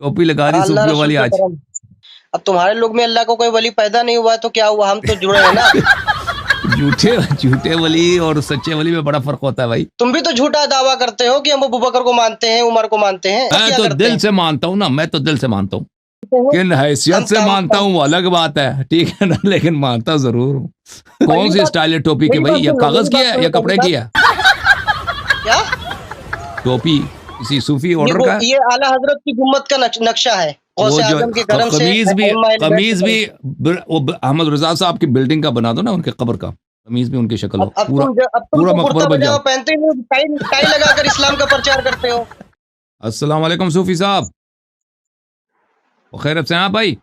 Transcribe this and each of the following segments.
टोपी लगा दी अल्लाह सूफियों रसूल वाली के आज। करम। अब तुम्हारे लोग में अल्लाह को कोई वली पैदा नहीं हुआ तो क्या हुआ, हम तो जुड़े हैं ना। झूठे झूठे वली और सच्चे वली में बड़ा फर्क होता है भाई। तुम भी तो झूठा दावा करते हो कि हम अबू बकर को मानते हैं, उमर को मानते हैं। मैं क्या तो करते दिल हैं? से मानता हूँ ना, मैं तो दिल से मानता हूँ, किन हैसियत से मानता हूँ वो अलग बात है, ठीक है ना, लेकिन मानता जरूर हूँ। कौन सी स्टाइल है टोपी की भाई? ये कागज की है या कपड़े की है? क्या टोपी किसी सूफी ऑर्डर का है? ये आला हजरत की गुम्मत का नक्शा है। वो गौसे जो आजम के करम से कमीज भी वो अहमद रजा साहब की बिल्डिंग का बना दो ना, उनके कब्र का कमीज भी उनकी शक्ल हो, पूरा पूरा मकबर बन जाओ। पहनते ही टाई लगाकर इस्लाम का प्रचार करते हो। अस्सलाम वालेकुम सूफी साहब, खैरत से हैं आप भाई?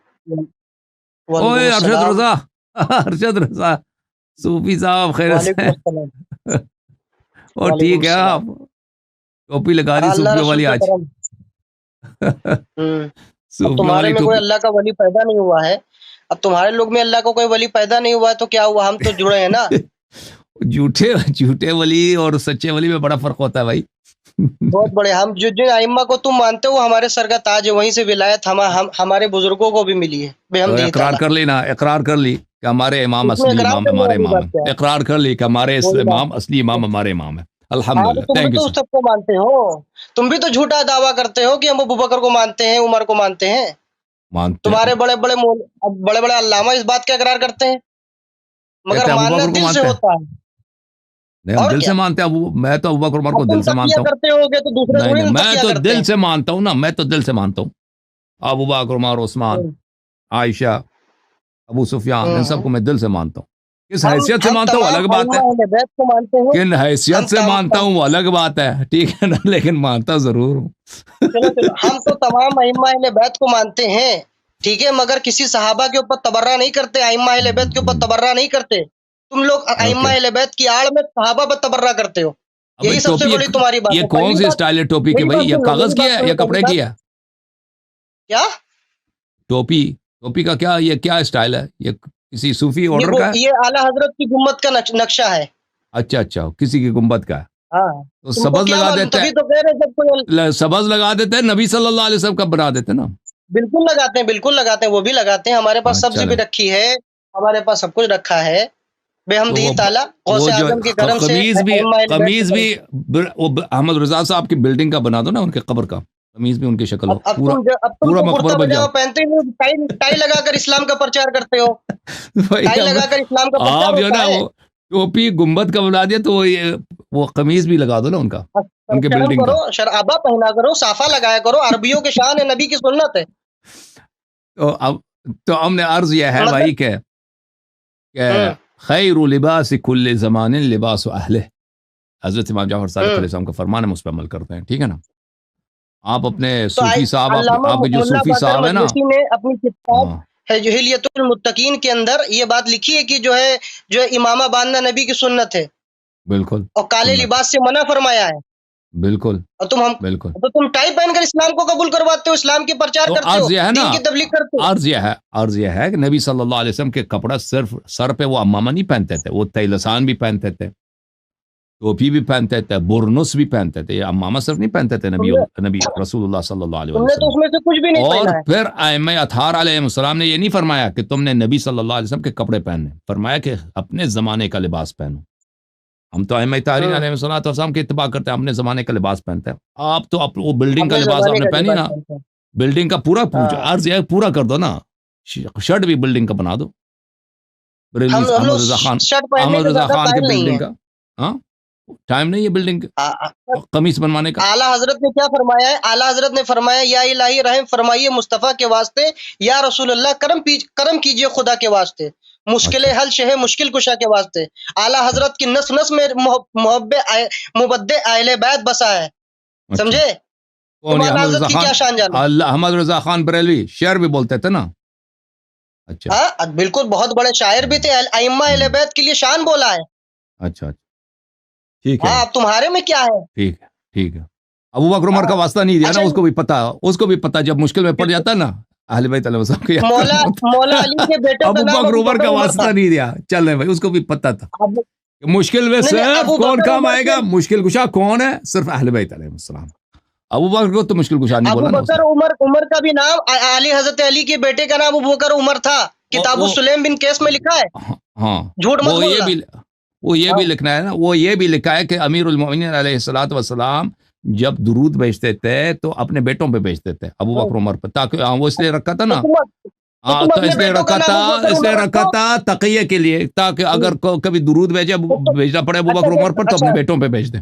ओए अरशद रजा, अरशद रजा सूफी साहब खैरत से? और ठीक है, आप टोपी लगा दी सूफियों वाली आज। तुम्हारे में कोई अल्लाह का वली पैदा नहीं हुआ है। अब तुम्हारे लोग में अल्लाह को कोई वली पैदा नहीं हुआ तो क्या हुआ, हम तो जुड़े हैं ना। झूठे झूठे वली और सच्चे वली में बड़ा फर्क होता है भाई। बहुत बड़े, हम जिन आइम्मा को तुम मानते हो हमारे सर का ताज है, वहीं से विलायत हमारे बुजुर्गों को भी मिली है। तो इकरार कर ली ना, इकरार कर ली कि हमारे इमाम असली इमाम हमारे इमाम है। इकरार कर ली कि हमारे इमाम असली इमाम हमारे इमाम है। अल्हम्दुलिल्लाह, थैंक यू। तुम सबको मानते हो, तुम भी तो झूठा दावा करते हो कि हम अबू बकर को मानते हैं, उमर को मानते हैं। तुम्हारे बड़े बड़े अल्लामा इस बात का इकरार करते हैं, मगर मानना दिल से होता है। नहीं, हम दिल से मानते हैं। मैं तो अबू बकर उमर को दिल से मानता हूँ। नहीं, मैं तो दिल से मानता हूँ ना, मैं तो दिल से मानता हूँ। अबू बकर उमर उस्मान आयशा अबू सुफियान, इन सबको मैं दिल से मानता हूँ। किस हैसियत से मानता हूँ अलग बात है, किन हैसियत से मानता हूँ वो अलग बात है, ठीक है ना, लेकिन मानता जरूर हूँ। हम तो तमाम अइम्मा अहले बैत को मानते हैं, ठीक है, मगर किसी सहाबा के ऊपर तबर्रा नहीं करते, अइम्मा अहले बैत के ऊपर तबर्रा नहीं करते। तुम लोग अइम्मा अहले बैत की आड़ में सहाबा पर तबर्रा करते हो, यही सबसे बड़ी तुम्हारी बात है। ये कौन सी स्टाइल है टोपी की भाई? ये कागज की है या कपड़े की है? क्या टोपी का क्या, ये क्या स्टाइल है? ये किसी सूफी ऑर्डर का है? ये आला हजरत की गुम्मत का नक्शा है। अच्छा, किसी की गुम्बद का है। हाँ, तो सबज लगा देते हैं, तो सबज लगा देते हैं, नबी सल्लल्लाहु अलैहि वसल्लम का बना देते हैं ना। बिल्कुल लगाते हैं, वो भी लगाते हैं। हमारे पास सब्जी भी रखी है, हमारे पास सब कुछ रखा है। बेहमदी ताला गौसे आजम के करम से कमीज भी अहमद रजा साहब की बिल्डिंग का बना दो ना, उनके कब्र का कमीज भी उनकी शक्ल हो, पूरा मकबर बन जाओ। पहनते ही टाई लगाकर इस्लाम का प्रचार करते हो। टाई लगाकर इस्लाम का प्रचार आप जो ना वो टोपी गुम्बद का बना दिया, तो वो कमीज भी लगा दो ना उनका, उनके बिल्डिंग का। शराबा पहना करो, साफा लगाया करो, अरबियों के शान है, नबी की सुन्नत है। तो हमने अर्ज यह है भाई के खैरु लिबास कुल्ले ज़माने लिबास अहले, हजरत इमाम जाफर सादिक अलैहिस्सलाम का फरमान है, उस पर अमल करते हैं, ठीक है ना। आप अपने सूफी साहब, आपके जो सूफी साहब है ना, अपनी किताब है जो हिलियतुल मुत्तकीन के अंदर ये बात लिखी है कि जो इमामा बांधना नबी की सुन्नत है, बिल्कुल, और काले लिबास से मना फरमाया है, बिल्कुल। और तुम टाई पहनकर इस्लाम को कबूल करवाते हो, इस्लाम के प्रचार करते हो, दीन की तबलीग करते हो। अर्ज यह है कि नबी सल्लल्लाहु अलैहि वसल्लम के कपड़ा सिर्फ सर पे वो अम्मामा नहीं पहनते थे, वो तैलसान भी पहनते थे, टोपी भी पहनते थे, बुरनुस भी पहनते थे। ये अम्मामा सिर्फ नहीं पहनते थे नबी रसूलुल्लाह सल्लल्लाहु अलैहि वसल्लम। तो उसमें से कुछ भी नहीं पहना है। और फिर आइम्मा अथहार अलैहिस्सलाम ने ये नहीं फरमाया कि तुमने नबी सल्लल्लाहु अलैहि वसल्लम के कपड़े पहनने, फरमाया कि अपने जमाने का लिबास पहनो। हम तो आइम्मा तारीन अलैहिस्सलाम के इत्तिबा करते हैं, अपने जमाने का लिबास पहनते हैं। आप तो वो बिल्डिंग का लिबास आपने पहनी ना, बिल्डिंग का पूरा अर्ज है, पूरा कर दो ना, शर्ट भी बिल्डिंग का बना दो। अहमद रजा खान के बिल्डिंग का, हाँ टाइम नहीं है बिल्डिंग कमीज बनवाने का। आला हजरत ने क्या फरमाया है? आला हजरत ने फरमाया, या इलाही रहम फरमाइए मुस्तफ़ा के वास्ते, या रसूल अल्लाह करम कीजिए खुदा के वास्ते, मुश्किल हल शहे मुश्किल कुशा के वास्ते। आला हजरत की नस नस में मुबद्दे अहले बैत बसा है, समझे? क्या शान जाना? अहमद रजा खान बरेलवी शेर भी बोलते थे ना। अच्छा, हाँ बिल्कुल, बहुत बड़े शायर भी थे, अइम्मा अहले बैत के लिए शान बोला है। अच्छा, ठीक है। हाँ, तुम्हारे में क्या है? ठीक है। अबू बकर उमर का वास्ता नहीं दिया ना, उसको भी पता जब मुश्किल में पड़ जाता ना, अहले बैत मौला अली के बेटे अबू बकर उमर का वास्ता नहीं दिया, चल रहे भाई, उसको भी पता था मुश्किल में सिर्फ कौन काम आएगा, मुश्किल कुशा कौन है? सिर्फ अहले बैत अलैहिस्सलाम। अबू बकर को तो मुश्किल कुशा नहीं अबू बोला ना बकर उमर, उमर का भी नाम अली, हजरत अली के बेटे का नाम अबू बकर उमर था, किताबु सुलेम बिन केस में लिखा है, उसने। हाँ झूठ मत वो ये बोलना। भी वो ये भी हाँ। लिखना है ना, वो ये भी लिखा है कि अमीरुल मोमिनीन अलैहिस्सलातु वस्सलाम जब दुरूद भेजते थे तो अपने बेटों पे भेजते थे, अबू बकर उमर पे, ताकि वो इसलिए रखा था ना, हाँ तुम तो अपने इसलिए बेटों का रखा नाम अबू था, बकर इसलिए उमर रखा रखो। था तकिये के लिए, ताकि अगर कभी दुरूद भेजना पड़े अबू बकर उमर पर तो अपने बेटों पे भेज दें।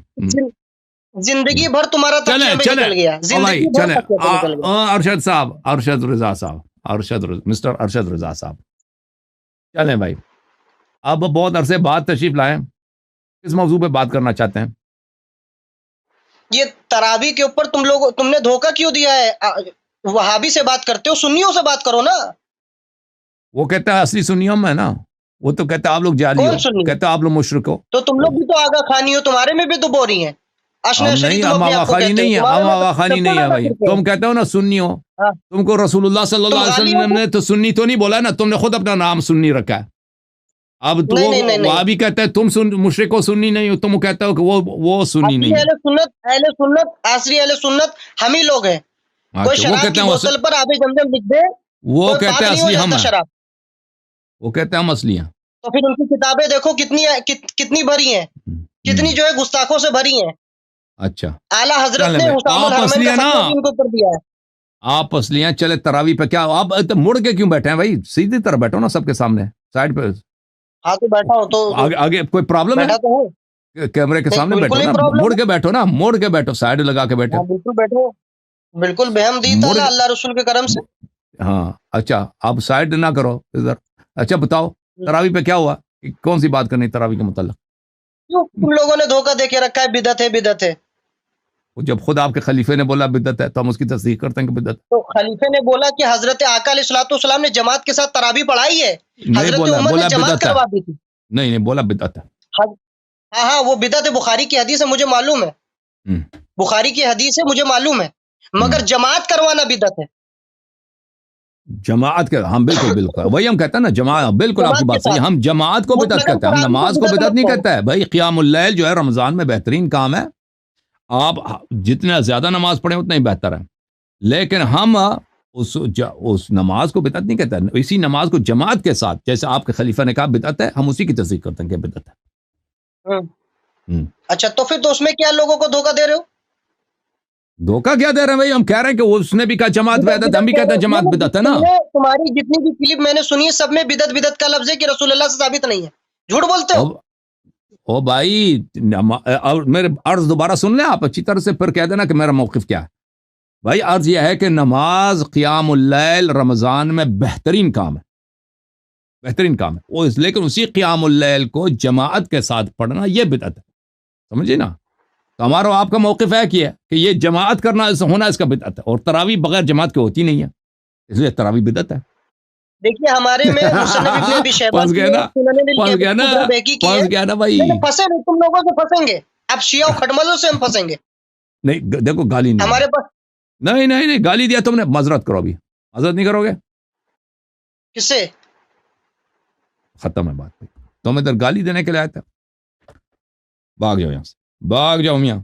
जिंदगी भर तुम्हारा चले तकिया में चले निकल गया, ओ भाई जिंदगी भर चले, तकिया में निकल गया। अरशद साहब, अरशद रजा साहब, मिस्टर अरशद रजा साहब, चलें भाई, अब बहुत अरसे बाद तशरीफ लाए, किस मौजू पे बात करना चाहते हैं? ये तरावी के ऊपर तुमने धोखा क्यों दिया है? वहाबी से बात करते हो, सुन्नियों से बात करो ना। वो कहता है असली सुन्नियों में ना, वो तो कहता है आप लोग जाली कौन हो, सुन्नी? कहता है आप लोग मुशरिक हो। तो तुम लोग भी तो आगा खानी हो, तुम्हारे में भी तो बोरी है। हम नहीं, हम आवाखानी नहीं है, हम आवाखानी नहीं है भाई, तुम कहते हो ना सुन्नी हो, हाँ। तुमको रसूलुल्लाह सल्लल्लाहु अलैहि वसल्लम ने तो सुन्नी तो नहीं बोला ना, तुमने खुद अपना नाम सुन्नी रखा है। अब तो वहाँ भी कहता है तुम मुशरिक हो, सुन्नी नहीं हो, तुम कहते हो कि वो सुन्नी नहीं है। अहले सुन्नत आसरी अहले सुन्नत हम ही लोग हैं। कोई शराब की बोतल पर आबे जमजम लिख दे, वो कहते हैं असली हम हैं, शराब, वो कहते हैं हम असली हैं। तो फिर उनकी किताबें देखो कितनी भरी हैं, कितनी जो है गुस्ताखों से भरी हैं। अच्छा, आला हजरत ने हुसामुल हरमैन का फतवा भी इनको ऊपर दिया है। आप असली हैं। चले तरावी पे क्या आप तो मुड़ के क्यों बैठे हैं भाई? सीधी तरह बैठो ना सबके सामने, साइड पे। हाँ तो बैठा हूँ, तो आगे कोई प्रॉब्लम है? तो कैमरे के सामने बैठो ना, मुड़ के बैठो ना, मुड़ के बैठो, साइड लगा के बैठो। बिल्कुल बैठो, बिल्कुल बेहमदी ताला अल्लाह रसूल के करम से। हाँ अच्छा, आप साइड ना करो इधर। अच्छा बताओ तरावी पे क्या हुआ, कौन सी बात करनी तरावी के मुताल्लिक? क्यों तुम लोगों ने धोखा देके रखा है बिदअत है बिदअत है? जब खुद आपके खलीफे ने बोला बिदअत है तो हम उसकी तस्दीक करते हैं कि बिदअत। तो खलीफे ने बोला कि हजरत आका अलैहिस्सलाम ने जमात के साथ तरावी पढ़ाई है, हजरत उमर ने जमात करवा दी थी। नहीं बोला बिदअत है। हाँ वो बिदअत है, बुखारी की हदीस है, मुझे मालूम है, बुखारी की हदीस है, मुझे मालूम है, मगर जमात करवाना बिदअत है। जमात के हम बिल्कुल वही हम कहते हैं ना, जमात बिल्कुल आपकी बात सही है, हम जमात को बिदअत कहते हैं, हम नमाज को बिदअत नहीं कहते हैं भाई। क़ियामुल लैल जो है रमजान में बेहतरीन काम है, आप जितना ज्यादा नमाज पढ़ें उतना ही बेहतर है, लेकिन हम उस नमाज को बिदअत नहीं कहते। इसी नमाज को जमात के साथ, जैसे आपके खलीफा ने कहा बिदअत है, हम उसी की तस्दीक करते हैं कि बिदअत है। अच्छा तो फिर तो उसमें क्या लोगों को धोखा दे रहे हो? धोखा क्या दे रहे हैं भाई? हम कह रहे हैं कि उसने भी कहा जमात बिदअत, हम भी कहते हैं जमात बिदअत है ना। तुम्हारी जितनी भी क्लिप मैंने सुनी है सब में बिदअत बिदअत का लफ्ज है कि रसूलुल्लाह से साबित नहीं है, झूठ बोलते हो। ओ भाई मेरे अर्ज दोबारा सुन लें आप अच्छी तरह से, फिर कह देना कि मेरा मौक़िफ़ क्या है। भाई अर्ज यह है कि नमाज क़ियामुल लैल रमज़ान में बेहतरीन काम है, बेहतरीन काम है वो, लेकिन उसी क़ियामुल लैल को जमाअत के साथ पढ़ना यह बिदअत है, समझिए ना। तो हमारा आपका मौक़िफ़ है कि ये जमाअत करना होना इसका बिदअत है, और तरावी बगैर जमात के होती नहीं है, इसलिए तरावी बिदअत है। देखिए हमारे में फंस गया ना भाई, फंसे नहीं, तुम लोगों से फंसेंगे, अब शिया खटमलों से हम फंसेंगे। नहीं देखो गाली नहीं हमारे पास, नहीं गाली दिया तुमने, माजरत करो, अभी माजरत नहीं करोगे? किससे? खत्म है बात, तुम इधर गाली देने के लिए आए थे, भाग जाओ यहाँ से, भाग जाओ मियाँ।